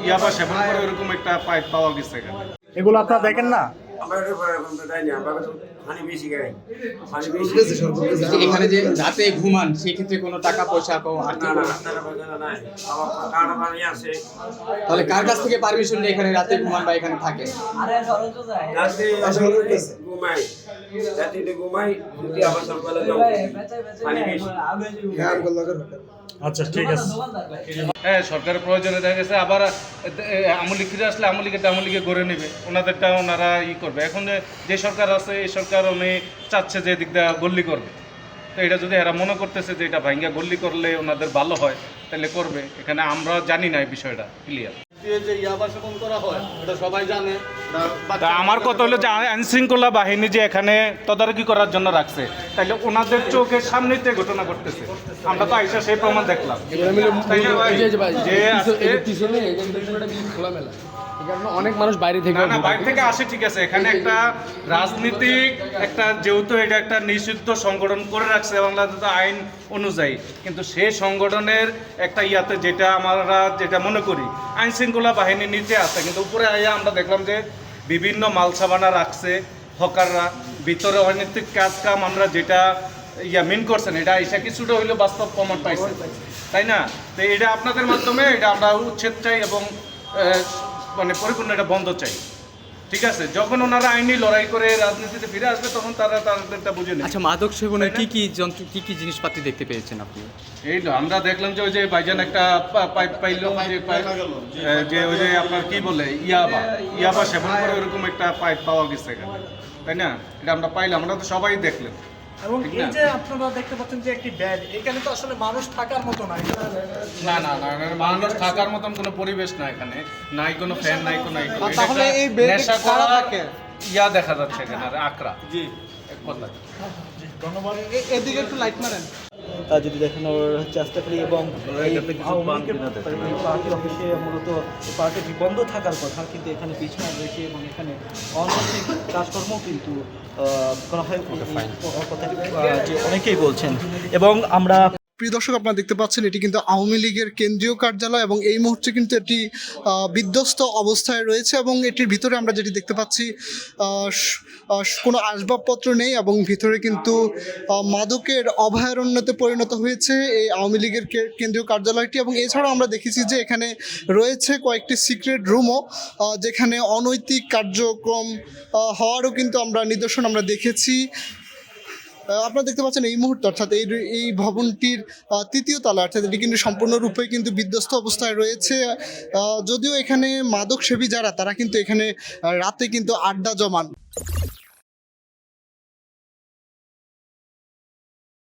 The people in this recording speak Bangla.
ইয়াবা সেবন করে এরকম একটা পাইপ পাওয়া গেছে এখানে। এগুলো আপনারা দেখেন না? এখানে যে রাতে ঘুমান সেক্ষেত্রে কোনো টাকা পয়সা তাহলে কার কাছ থেকে পারমিশন নিয়ে এখানে রাতে ঘুমান বা এখানে থাকে? আচ্ছা ঠিক আছে। হ্যাঁ, সরকারের প্রয়োজনে দেখা গেছে আবার আমলি ফিরে আসলে আমলিকে গড়ে নেবে, ওনাদেরটা ওনারা করবে। এখন যে সরকার আছে এই সরকার উনি চাচ্ছে যে এদিক দিয়ে গল্লি করবে, তো এটা যদি এরা মনে করতেছে যে এটা ভাঙ্গা গল্লি করলে ওনাদের ভালো হয় তাহলে করবে। এখানে আমরা জানি না এই বিষয়টা ক্লিয়ার। আমার কথা হলো যে আইন শৃঙ্খলা বাহিনী যে এখানে তদারকি করার জন্য রাখছে, তাইলে ওনাদের চোখের সামনেতে ঘটনা ঘটতেছে, আমরা তো আইসা সেই প্রমাণ দেখলাম। অনেক মানুষ বাইরে থেকে বাইরে থেকে আসে, ঠিক আছে। এখানে একটা রাজনীতিক একটা যেহেতু এটা একটা নিষিদ্ধ সংগঠন করে রাখছে বাংলাদেশ আইন অনুযায়ী, কিন্তু সেই সংগঠনের একটা ইয়াতে যেটা আমরা যেটা মনে করি আইন শৃঙ্খলা বাহিনী নিচে আছে, কিন্তু উপরে আইয়া আমরা দেখলাম যে বিভিন্ন মালসাবানা রাখছে হকাররা, ভিতরে অনৈতিক কাজ কাম আমরা যেটা মিন করছেন এটা আইসা কিছুটা হইলেও বাস্তব প্রমাণ পাইছে, তাই না? তো এটা আপনাদের মাধ্যমে এটা আমরা উচ্ছেদ চাই এবং মানে পরিপূর্ণ এটা বন্ধ চাই, ঠিক আছে? যখন ওনারা আইনি লড়াই করে রাজনীতিতে ফিরে আসবে তখন তারা তাদেরটা বুঝে নেবে। আচ্ছা, মাদক সেবনের কি জিনিসপাতি দেখতে পেয়েছেন আপনি? এই আমরা দেখলাম যে ওই যে ভাইজান একটা পাইপ পাইলো, যে ওই যে আপনার কি বলে ইয়াবা সেবন করে ওরকম একটা পাইপ পাওয়া গেছে এখানে, তাই না? এটা আমরা পাইলাম, আমরা তো সবাই দেখলেন। এবং এই যে আপনারা দেখতে পাচ্ছেন যে একটি বেড, এখানে তো আসলে মানুষ থাকার মতো না। না, মানুষ থাকার মতন কোনো পরিবেশ না এখানে, নাই কোনো ফ্যান, নাই কোনো তাহলে এই বেডে কারা থাকে? দেখা যাচ্ছে এখানে আর আকরা। জি, এক কথা। ধন্যবাদ। এদিকে একটু লাইট মারেন। যদি দেখানোর চেষ্টা করি এবং পার্টি অফিসে মূলত পার্টি বন্ধ থাকার কথা, কিন্তু এখানে পিছনে রয়েছে এবং এখানে অনৈতিক কাজকর্ম কিন্তু করা হয় কথা যে অনেকেই বলছেন। এবং আমরা প্রিয় দর্শক, আপনারা দেখতে পাচ্ছেন এটি কিন্তু আওয়ামী লীগের কেন্দ্রীয় কার্যালয় এবং এই মুহূর্তে কিন্তু এটি বিধ্বস্ত অবস্থায় রয়েছে এবং এটির ভিতরে আমরা যেটি দেখতে পাচ্ছি কোনো আসবাবপত্র নেই এবং ভিতরে কিন্তু মাদকের অভয়ারণ্যতে পরিণত হয়েছে এই আওয়ামী লীগের কেন্দ্রীয় কার্যালয়টি। এবং এছাড়াও আমরা দেখেছি যে এখানে রয়েছে কয়েকটি সিক্রেট রুমও, যেখানে অনৈতিক কার্যক্রম হওয়ারও কিন্তু আমরা নিদর্শন আমরা দেখেছি। আপনারা দেখতে পাচ্ছেন এই মুহূর্তে, অর্থাৎ এই ভবনটির তৃতীয় তলা, অর্থাৎ এটি কিন্তু সম্পূর্ণরূপে কিন্তু বিধ্বস্ত অবস্থায় রয়েছে। যদিও এখানে মাদক সেবী যারা তারা কিন্তু এখানে রাতে কিন্তু আড্ডা জমান।